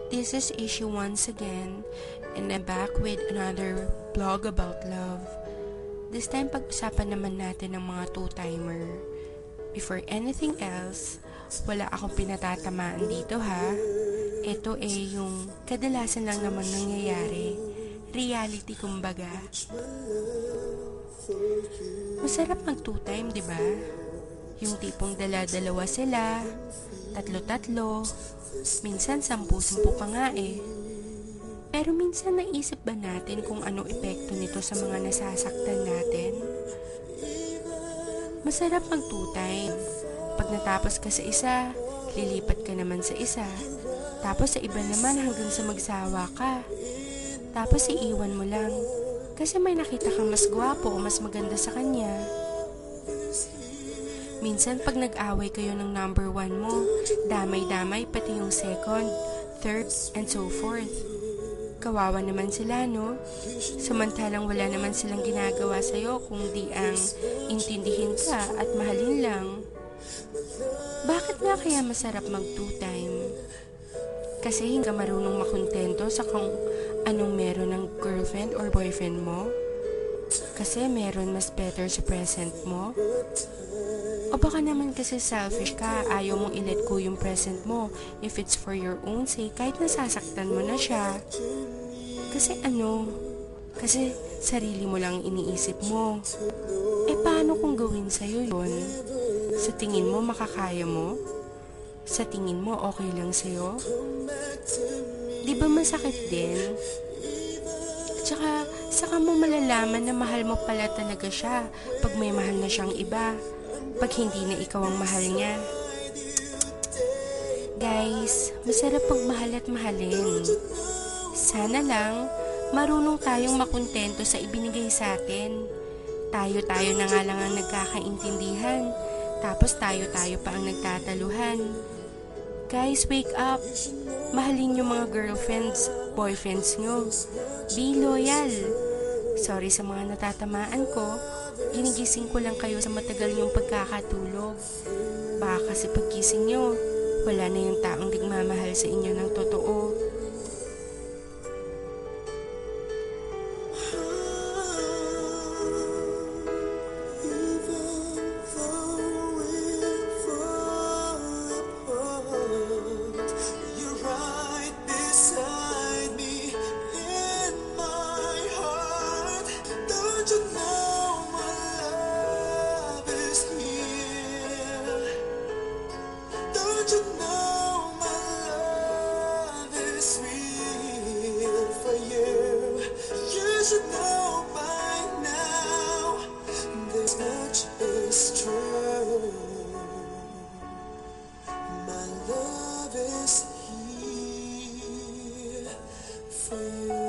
This is Issue once again, and I'm back with another vlog about love. This time, pag-usapan naman natin ng mga two-timer. Before anything else, wala akong pinatatamaan dito ha. Ito yung kadalasan lang naman nangyayari. Reality kumbaga. Masarap mag two-time, diba? Yung tipong dala-dalawa sila, tatlo-tatlo, minsan 10-10 pa nga eh. Pero minsan naisip ba natin kung anong epekto nito sa mga nasasaktan natin? Masarap mag two-time. Pag natapos ka sa isa, lilipat ka naman sa isa. Tapos sa iba naman hanggang sa magsawa ka. Tapos iiwan mo lang. Kasi may nakita kang mas gwapo o mas maganda sa kanya. Minsan pag nag-away kayo ng number 1 mo, damay-damay pati yung second, third, and so forth. Kawawa naman sila, no? Samantalang wala naman silang ginagawa sa'yo kung di ang intindihin ka at mahalin lang. Bakit nga kaya masarap mag two-time? Kasi hindi ka marunong makontento sa kung anong meron ng girlfriend or boyfriend mo? Kasi meron mas better sa present mo? O baka naman kasi selfish ka, ayaw mong i-let go yung present mo if it's for your own sake kahit nasasaktan mo na siya. Kasi Kasi sarili mo lang iniisip mo. Paano kung gawin sa'yo yun? Sa tingin mo makakaya mo? Sa tingin mo okay lang sa'yo? Di ba masakit din? Tsaka, saka mo malalaman na mahal mo pala talaga siya pag may mahal na siyang iba. Pag hindi na ikaw ang mahal niya. Guys, masarap pagmahal at mahalin. Sana lang, marunong tayong makontento sa ibinigay sa atin. Tayo-tayo na nga lang ang nagkakaintindihan. Tapos tayo-tayo pa ang nagtataluhan. Guys, wake up. Mahalin yung mga girlfriends, boyfriends nyo. Be loyal. Sorry sa mga natatamaan ko. Ginigising ko lang kayo sa matagal niyong pagkakatulog. Baka kasi paggising niyo, wala na yung taong nagmamahal sa inyo ng totoo. My love is here for you.